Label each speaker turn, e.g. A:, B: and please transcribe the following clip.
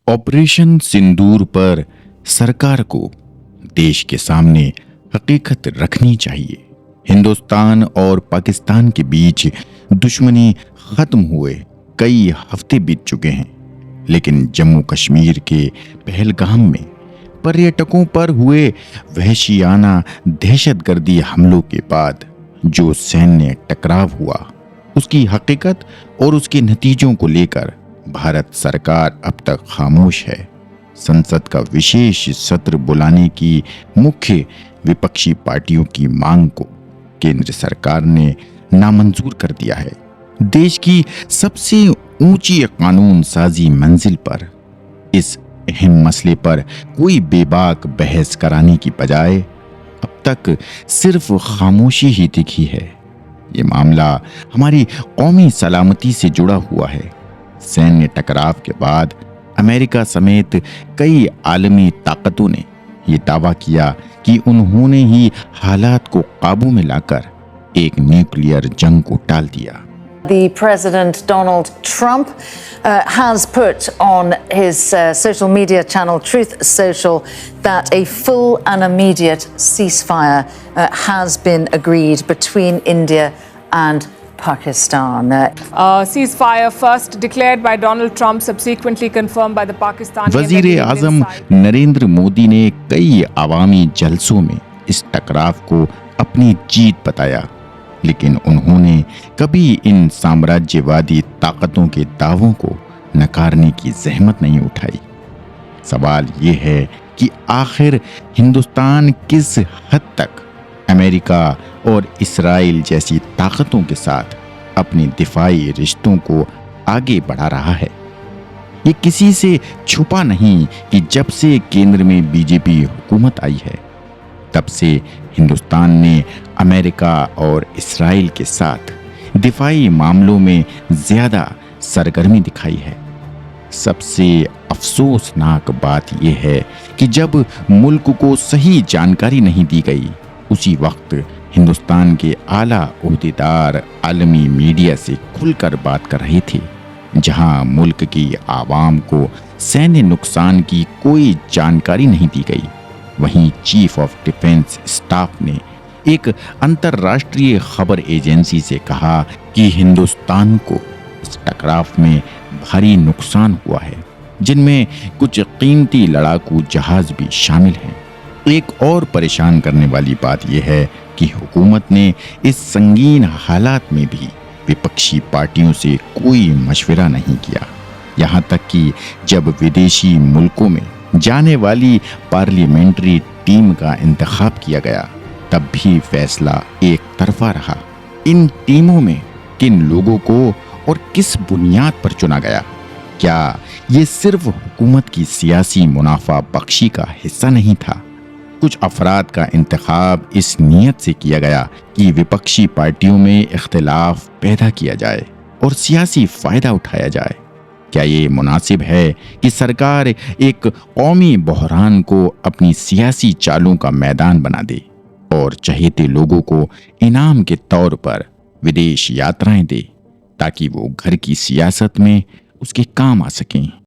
A: Operation सिंदूर पर सरकार को देश के सामने हकीकत रखनी चाहिए। हिंदुस्तान और पाकिस्तान के बीच दुश्मनी खत्म हुए कई हफ्ते बीत चुके हैं, लेकिन जम्मू कश्मीर के पहलगाम में पर्यटकों पर हुए वहशियाना दहशतगर्दी हमलों के बाद जो सैन्य टकराव हुआ, उसकी हकीकत और उसके नतीजों को लेकर भारत सरकार अब तक खामोश है। संसद का विशेष सत्र बुलाने की मुख्य विपक्षी पार्टियों की मांग को केंद्र सरकार ने नामंजूर कर दिया है। देश की सबसे ऊंची कानून साजी मंजिल पर इस अहम मसले पर कोई बेबाक बहस कराने की बजाय अब तक सिर्फ खामोशी ही दिखी है। ये मामला हमारी कौमी सलामती से जुड़ा हुआ है। सैन्य टकराव के बाद अमेरिका समेत कई आलमी ताकतों ने ये दावा किया कि उन्होंने ही हालात को काबू में लाकर एक न्यूक्लियर जंग को टाल दिया।
B: The President Donald Trump has put on his social media channel Truth Social that a full and immediate ceasefire has been agreed between India and Pakistan.
C: Ceasefire first declared by Donald Trump, subsequently confirmed by the Pakistani.
A: वजीर आजम नरेंद्र मोदी ने कई अवामी जलसों में इस टकराव को अपनी जीत बताया, लेकिन उन्होंने कभी इन साम्राज्यवादी ताकतों के दावों को नकारने की जहमत नहीं उठाई। सवाल ये है कि आखिर हिंदुस्तान किस हद तक अमेरिका और इस्राइल जैसी ताकतों के साथ अपने दिफाई रिश्तों को आगे बढ़ा रहा है। ये किसी से छुपा नहीं कि जब से केंद्र में बीजेपी हुकूमत आई है, तब से हिंदुस्तान ने अमेरिका और इस्राइल के साथ दिफाई मामलों में ज्यादा सरगर्मी दिखाई है। सबसे अफसोसनाक बात यह है कि जब मुल्क को सही जानकारी नहीं दी गई, उसी वक्त हिंदुस्तान के आला ओहदेदार आलमी मीडिया से खुलकर बात कर रहे थे। जहां मुल्क की आवाम को सैन्य नुकसान की कोई जानकारी नहीं दी गई, वहीं चीफ ऑफ डिफेंस स्टाफ ने एक अंतर्राष्ट्रीय खबर एजेंसी से कहा कि हिंदुस्तान को इस टकराव में भारी नुकसान हुआ है, जिनमें कुछ कीमती लड़ाकू जहाज भी शामिल हैं। एक और परेशान करने वाली बात यह है कि हुकूमत ने इस संगीन हालात में भी विपक्षी पार्टियों से कोई मशवरा नहीं किया। यहाँ तक कि जब विदेशी मुल्कों में जाने वाली पार्लियामेंट्री टीम का इंतखाब किया गया, तब भी फैसला एक तरफा रहा। इन टीमों में किन लोगों को और किस बुनियाद पर चुना गया? क्या ये सिर्फ हुकूमत की सियासी मुनाफा बख्शी का हिस्सा नहीं था? कुछ अफराद का इंतखाब इस नीयत से किया गया कि विपक्षी पार्टियों में इख्तिलाफ पैदा किया जाए और सियासी फायदा उठाया जाए। क्या ये मुनासिब है कि सरकार एक कौमी बहरान को अपनी सियासी चालों का मैदान बना दे और चहेते लोगों को इनाम के तौर पर विदेश यात्राएं दे, ताकि वो घर की सियासत में उसके काम आ सकें?